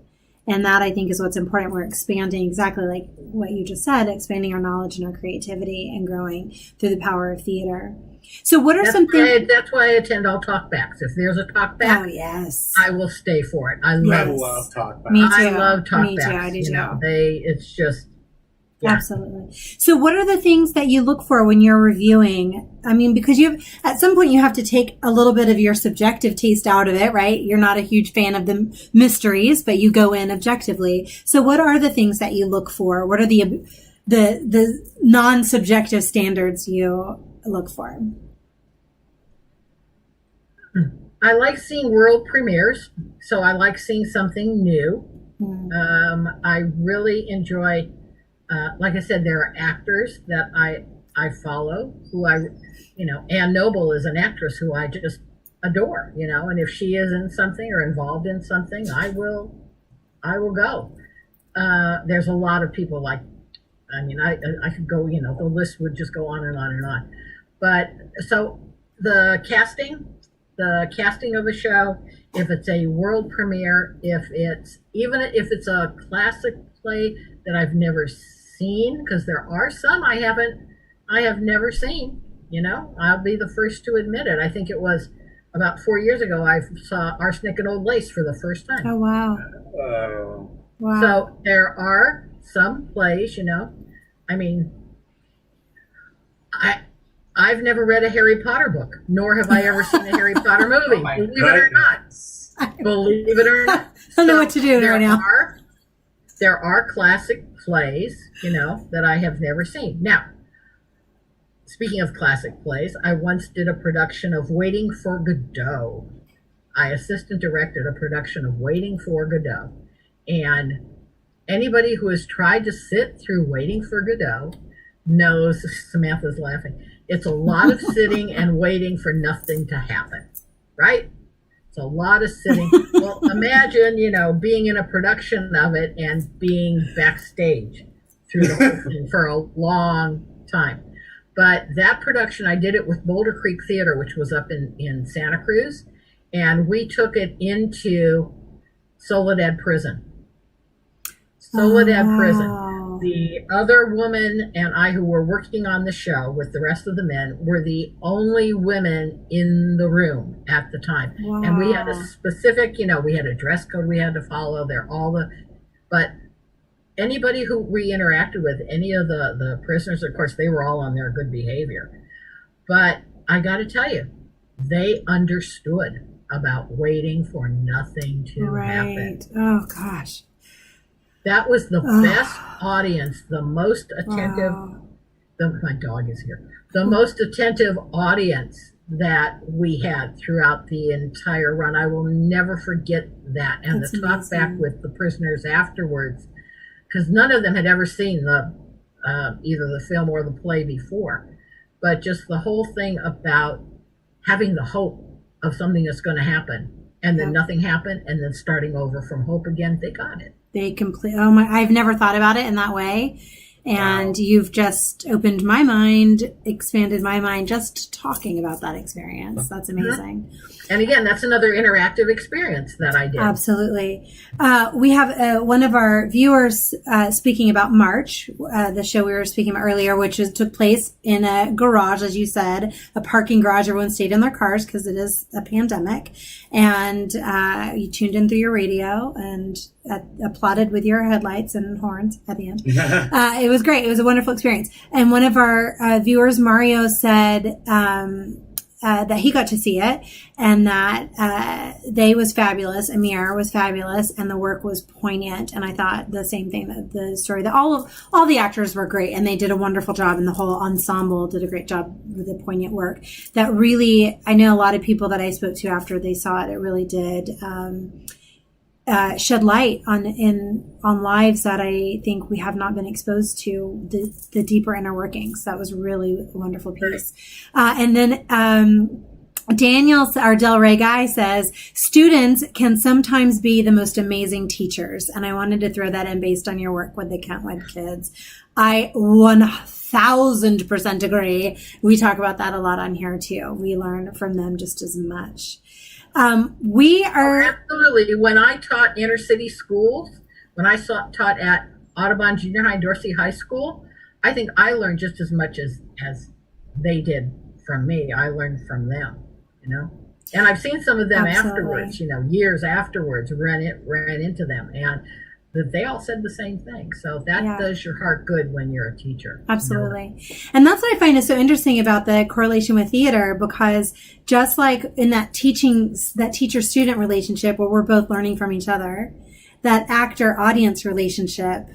And that, I think, is what's important. We're expanding, exactly like what you just said, expanding our knowledge and our creativity and growing through the power of theater. So what are some things? That's why I attend all talkbacks. If there's a talkback, Oh, yes. I will stay for it. I I love Yes. love talk Me back. too. I love talkbacks. Me too. I do you too. know, it's just yeah. Absolutely. So what are the things that you look for when you're reviewing? I mean, because at some point you have to take a little bit of your subjective taste out of it, right? You're not a huge fan of the mysteries, but you go in objectively. So what are the things that you look for? What are the non-subjective standards you look for? I like seeing world premieres, so I like seeing something new. I really enjoy, like I said, there are actors that I follow who Ann Noble is an actress who I just adore, and if she is in something or involved in something, I will go. There's a lot of people I could go, the list would just go on and on and on. But so the casting of a show, if it's a world premiere, even if it's a classic play that I've never seen, because there are some I have never seen, I'll be the first to admit it. I think it was about 4 years ago I saw Arsenic and Old Lace for the first time. Oh, wow. Wow. So there are some plays, I've never read a Harry Potter book, nor have I ever seen a Harry Potter movie. Oh my Believe it or not. Believe it or not. I don't know what to do right now. There are classic plays, that I have never seen. Now, speaking of classic plays, I once did a production of Waiting for Godot. I assistant directed a production of Waiting for Godot. And anybody who has tried to sit through Waiting for Godot knows, Samantha's laughing, it's a lot of sitting and waiting for nothing to happen, right? It's a lot of sitting. Well, imagine, being in a production of it and being backstage through the whole thing for a long time. But that production, I did it with Boulder Creek Theater, which was up in Santa Cruz, and we took it into Soledad Prison. Soledad Prison. The other woman and I who were working on the show with the rest of the men were the only women in the room at the time. Wow. And we had a specific, we had a dress code we had to follow. But anybody who we interacted with, any of the prisoners, of course, they were all on their good behavior. But I got to tell you, they understood about waiting for nothing to happen. Oh, gosh. That was the best audience, the most attentive. My dog is here. The most attentive audience that we had throughout the entire run. I will never forget that. And the talk back with the prisoners afterwards, because none of them had ever seen either the film or the play before. But just the whole thing about having the hope of something that's going to happen, and then nothing happened, and then starting over from hope again. They got it. I've never thought about it in that way. And you've just opened my mind, expanded my mind just talking about that experience. That's amazing. And again, that's another interactive experience that I did. Absolutely. We have one of our viewers speaking about March, the show we were speaking about earlier, which took place in a garage, as you said, a parking garage. Everyone stayed in their cars because it is a pandemic. And you tuned in through your radio and applauded with your headlights and horns at the end. It was great. It was a wonderful experience. And one of our viewers, Mario, said that he got to see it and that they was fabulous. Amir was fabulous and the work was poignant. And I thought the same thing, that the story, that all the actors were great and they did a wonderful job, and the whole ensemble did a great job with the poignant work. That really, I know a lot of people that I spoke to after they saw it, it really did shed light on lives that I think we have not been exposed to, the deeper inner workings. That was really a wonderful piece. And then Daniel, our Del Rey guy, says students can sometimes be the most amazing teachers, and I wanted to throw that in based on your work with the Kentwood kids. I 1000% agree. We talk about that a lot on here too. We learn from them just as much. We are absolutely. When I taught inner city schools, when I taught at Audubon Junior High, Dorsey High School, I think I learned just as much as they did from me. I learned from them, you know. And I've seen some of them Absolutely. afterwards, you know, years afterwards, ran into them, and that they all said the same thing. So that does your heart good when you're a teacher. Absolutely. You know? And that's what I find is so interesting about the correlation with theater, because just like in that teacher-student relationship where we're both learning from each other, that actor-audience relationship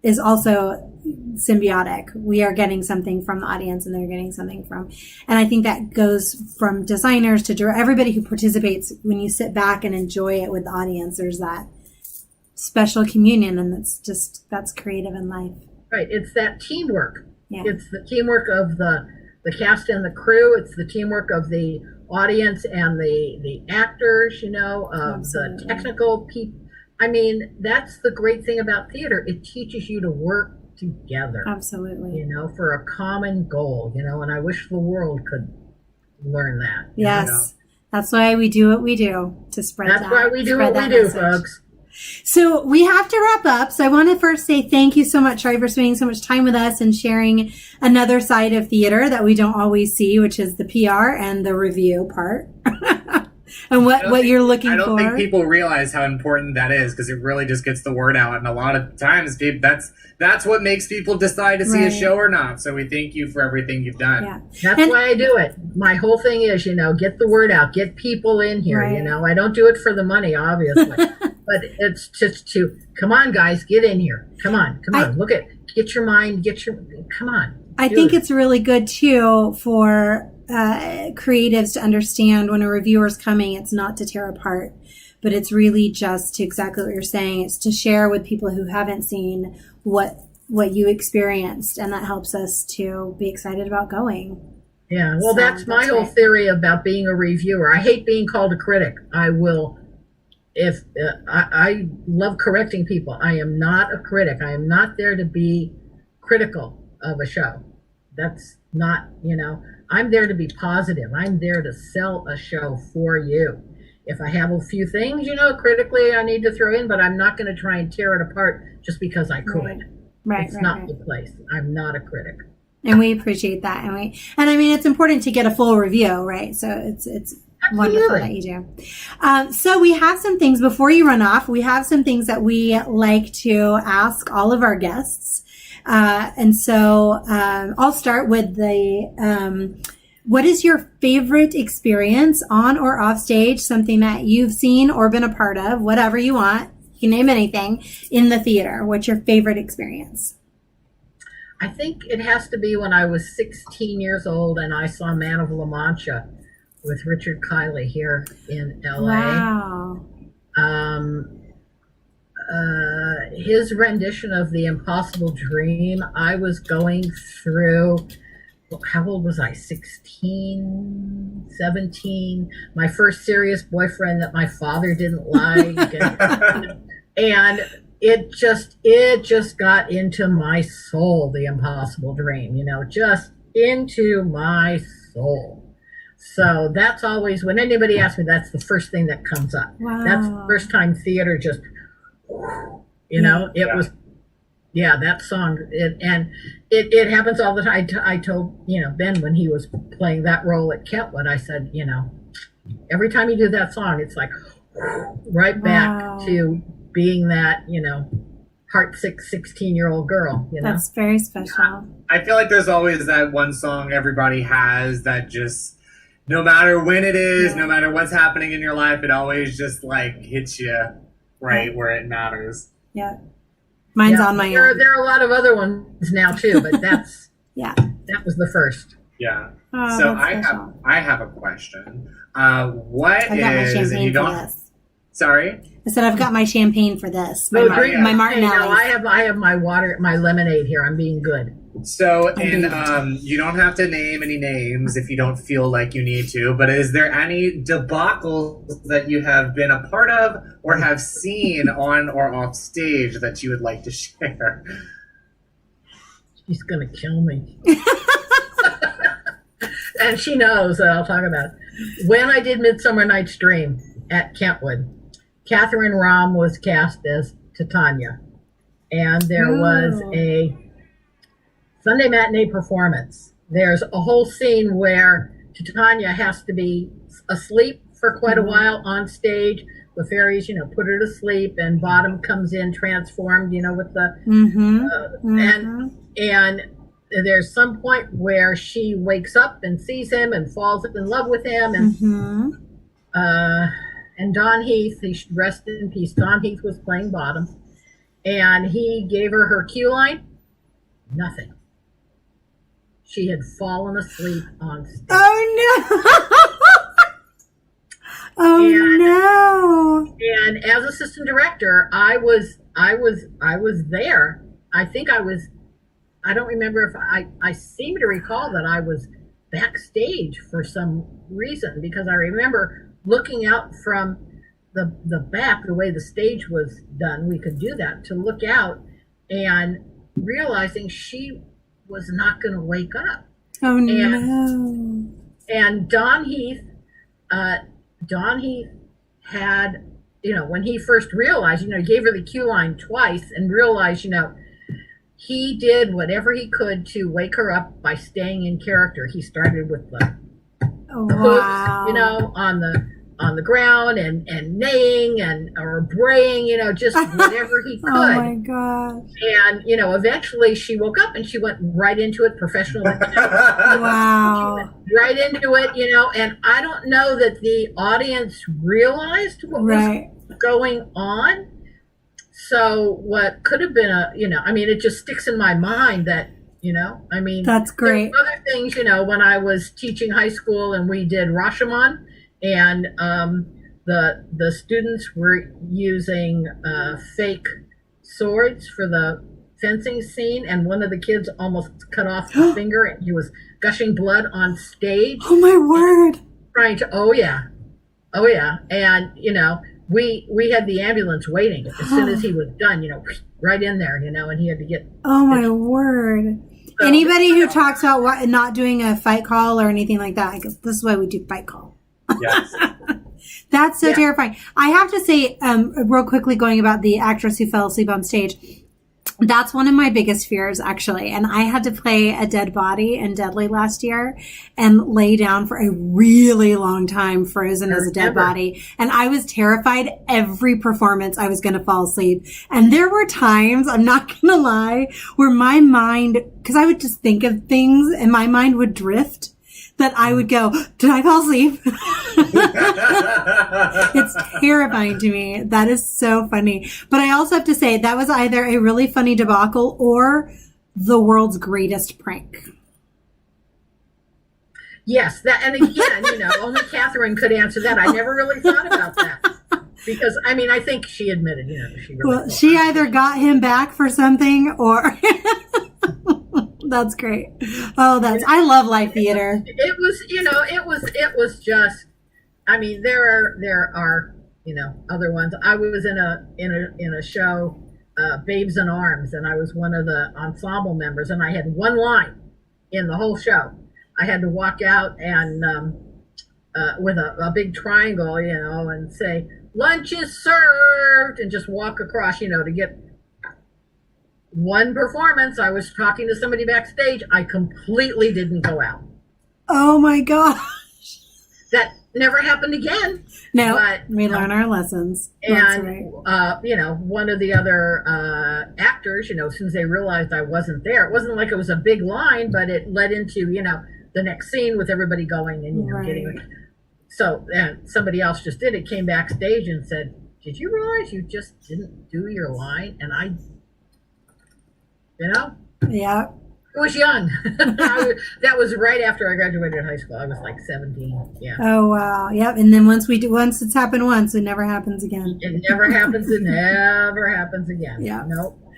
is also symbiotic. We are getting something from the audience and they're getting something from, and I think that goes from designers to everybody who participates. When you sit back and enjoy it with the audience, there's that special communion, and that's creative in life. Right. It's that teamwork. Yeah. It's the teamwork of the cast and the crew. It's the teamwork of the audience and the actors, you know, the technical people. I mean, that's the great thing about theater. It teaches you to work together. Absolutely. You know, for a common goal, you know, and I wish the world could learn that. Yes. know? That's why we do what we do, to spread that. That's why we do what we do, folks. So we have to wrap up. So I want to first say thank you so much, Shari, for spending so much time with us and sharing another side of theater that we don't always see, which is the PR and the review part. And what you're looking for. I don't think people realize how important that is, because it really just gets the word out. And a lot of times, that's what makes people decide to see a show or not. So we thank you for everything you've done. Yeah. That's why I do it. My whole thing is, you know, get the word out, get people in here. Right. You know, I don't do it for the money, obviously, but it's just to come on, guys, get in here. Come on, get your mind, come on. I think it's really good too for creatives to understand when a reviewer is coming, it's not to tear apart, but it's really just to exactly what you're saying. It's to share with people who haven't seen what you experienced, and that helps us to be excited about going. Yeah, well, that's my whole theory about being a reviewer. I hate being called a critic. I love correcting people. I am not a critic. I am not there to be critical of a show. That's not, you know, I'm there to be positive. I'm there to sell a show for you. If I have a few things, you know, critically I need to throw in, but I'm not going to try and tear it apart just because I could. It's not the place. I'm not a critic. And we appreciate that. And I mean, it's important to get a full review, right? So it's wonderful that you do. So we have some things before you run off. We have some things that we like to ask all of our guests. And so I'll start with what is your favorite experience on or off stage, something that you've seen or been a part of, whatever you want, you can name anything, in the theater? What's your favorite experience? I think it has to be when I was 16 years old and I saw Man of La Mancha with Richard Kiley here in LA. Wow. His rendition of The Impossible Dream, I was going through, how old was I? 16, 17. My first serious boyfriend that my father didn't like. And it just got into my soul, The Impossible Dream, you know, just into my soul. So that's always, when anybody asks me, that's the first thing that comes up. Wow. That's the first time theater just, you know, was, that song. It happens all the time. I told, you know, Ben when he was playing that role at Kentwood, I said, you know, every time you do that song, it's like right back to being that, you know, heart-sick 16-year-old girl, you know. That's very special. I feel like there's always that one song everybody has that just, no matter when it is, no matter what's happening in your life, it always just like hits you right where it matters. Yeah. Mine's on my own. There are a lot of other ones now too, but that's that was the first. Yeah. Oh, so I have a question. What I got my is, champagne and you for don't, this. Sorry? I said I've got my champagne for this. My Martinelli. No, I have my water, my lemonade here. I'm being good. So, you don't have to name any names if you don't feel like you need to, but is there any debacles that you have been a part of or have seen on or off stage that you would like to share? She's going to kill me. And she knows that I'll talk about it. When I did Midsummer Night's Dream at Kentwood, Catherine Rahm was cast as Titania, and there was a Sunday matinee performance there's a whole scene where Titania has to be asleep for quite a while on stage. The fairies, put her to sleep, and Bottom comes in transformed, with the and there's some point where she wakes up and sees him and falls in love with him, and Don Heath, he should rest in peace. Don Heath was playing Bottom, and he gave her cue line. Nothing. She had fallen asleep on stage. Oh no! Oh no! And as assistant director, I was there. I think I was. I don't remember if I seem to recall that I was backstage for some reason, because I remember looking out from the back, the way the stage was done. We could do that, to look out and realizing she was not going to wake up. Oh no! And Don Heath had, when he first realized, he gave her the cue line twice and realized, he did whatever he could to wake her up by staying in character. He started with the hooks, on the ground and neighing or braying, just whatever he could. Oh my gosh. And, eventually she woke up and she went right into it, professional. Wow. She went right into it, and I don't know that the audience realized what was going on. So what could have been it just sticks in my mind that, that's great. There were other things, when I was teaching high school and we did Rashomon, and the students were using fake swords for the fencing scene, and one of the kids almost cut off his finger, and he was gushing blood on stage. Oh my word! Trying to, oh yeah, and we had the ambulance waiting as soon as he was done, right in there, and he had to get. Oh my word! So, anybody who talks about not doing a fight call or anything like that, I guess this is why we do fight call. Yes. That's so terrifying. I have to say, real quickly, going about the actress who fell asleep on stage, that's one of my biggest fears, actually. And I had to play a dead body in Deadly last year and lay down for a really long time, frozen as a dead body. And I was terrified every performance I was going to fall asleep. And there were times, I'm not going to lie, where my mind, because I would just think of things and my mind would drift, that I would go, did I fall asleep? It's terrifying to me. That is so funny. But I also have to say that was either a really funny debacle or the world's greatest prank. Yes, that, and again, only Catherine could answer that. I never really thought about that. Because, I think she admitted, she either got him back for something or... That's great. Oh, I love live theater. It was just, there are, other ones. I was in a show, Babes in Arms, and I was one of the ensemble members, and I had one line in the whole show. I had to walk out and, with a big triangle, and say, lunch is served, and just walk across, to get one performance. I was talking to somebody backstage. I completely didn't go out. Oh my gosh. That never happened again. No, but we learn our lessons. And, one of the other actors, since they realized I wasn't there, it wasn't like it was a big line, but it led into, the next scene with everybody going and, getting. So, and somebody else just did it, came backstage and said, did you realize you just didn't do your line? And I... Yeah. I was young. That was right after I graduated high school. I was like 17. Yeah. Oh wow. Yep. And then once it's happened once, it never happens again. It never happens. It never happens again. Yeah. Nope. So.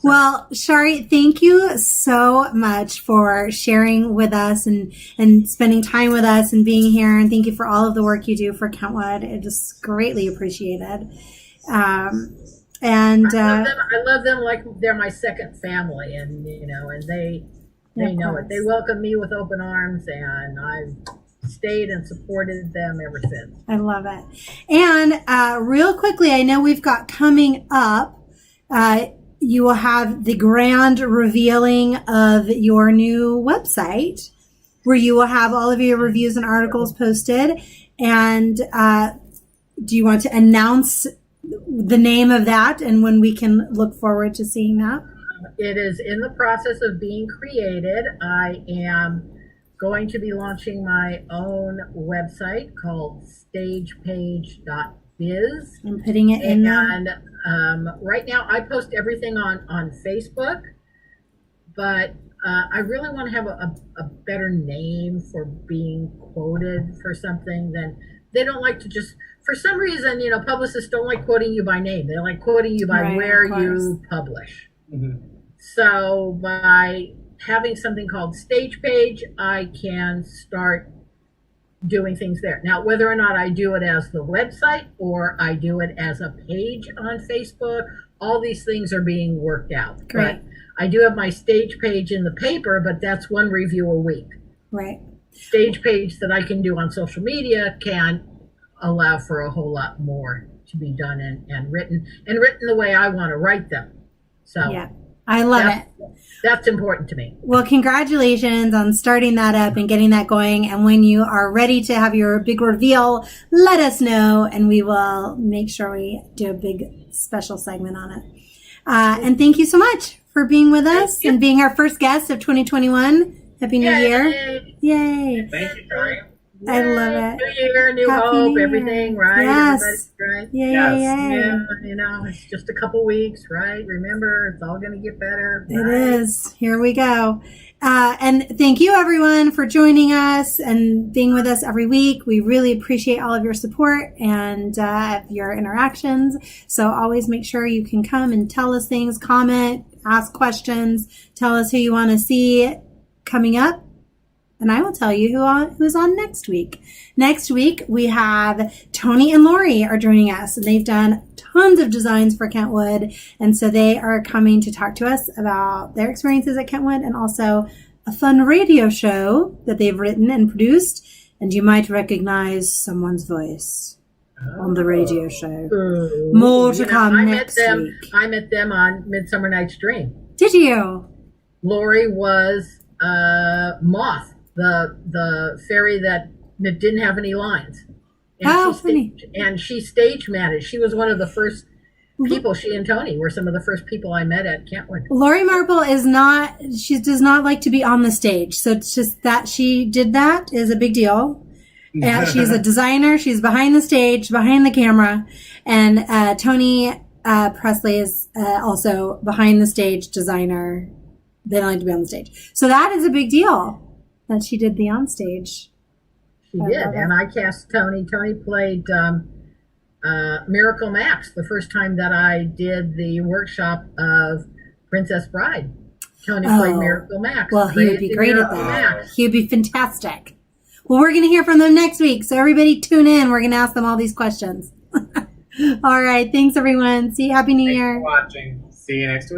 Well, Shari, thank you so much for sharing with us and spending time with us and being here. And thank you for all of the work you do for Kentwood. It is greatly appreciated. And I love them like they're my second family, and and they know it. They welcome me with open arms, and I've stayed and supported them ever since. I love it. And real quickly, I know we've got coming up you will have the grand revealing of your new website, where you will have all of your reviews and articles posted. And do you want to announce the name of that and when we can look forward to seeing that? It is in the process of being created. I am going to be launching my own website called stagepage.biz. I'm putting it in there. And right now I post everything on Facebook, but I really want to have a better name for being quoted for something. Than they don't like to just, for some reason, publicists don't like quoting you by name. They like quoting you by where you publish. Mm-hmm. So by having something called Stage Page, I can start doing things there. Now, whether or not I do it as the website or I do it as a page on Facebook, all these things are being worked out. Great. But I do have my Stage Page in the paper, but that's one review a week. Right. Stage Page that I can do on social media can allow for a whole lot more to be done and written the way I want to write them. So yeah, I love it. That's important to me. Well, congratulations on starting that up and getting that going. And when you are ready to have your big reveal, let us know and we will make sure we do a big special segment on it. And thank you so much for being with us and being our first guest of 2021. Happy New Year. Yay. Thank you, Shari. I love it. New year, new Happy hope, New Year. everything, right? Yes. Right? Yay, Yes. yay. Yeah, it's just a couple weeks, right? Remember, it's all going to get better. It right? is. Here we go. And thank you everyone for joining us and being with us every week. We really appreciate all of your support and your interactions. So always make sure you can come and tell us things, comment, ask questions, tell us who you want to see coming up. And I will tell you who's on next week. Next week, we have Tony and Lori are joining us. And they've done tons of designs for Kentwood. And so they are coming to talk to us about their experiences at Kentwood and also a fun radio show that they've written and produced. And you might recognize someone's voice on the radio show. Ooh. More to come next week. I met them on Midsummer Night's Dream. Did you? Lori was Moth, the fairy that didn't have any lines. And Funny. She stage managed. She was one of the first people. She and Tony were some of the first people I met at Kentwood. Lori Marple she does not like to be on the stage. So it's just that she did that is a big deal. And she's a designer. She's behind the stage, behind the camera. And Tony Presley is also behind the stage designer. They don't like to be on the stage. So that is a big deal that she did the onstage. She did. And I cast Tony. Tony played Miracle Max the first time that I did the workshop of Princess Bride. Tony played Miracle Max. Well, he would be great at Miracle that. Max. He would be fantastic. Well, we're going to hear from them next week. So everybody tune in. We're going to ask them all these questions. All right. Thanks, everyone. See you. Happy New Year. Thanks for watching. See you next week.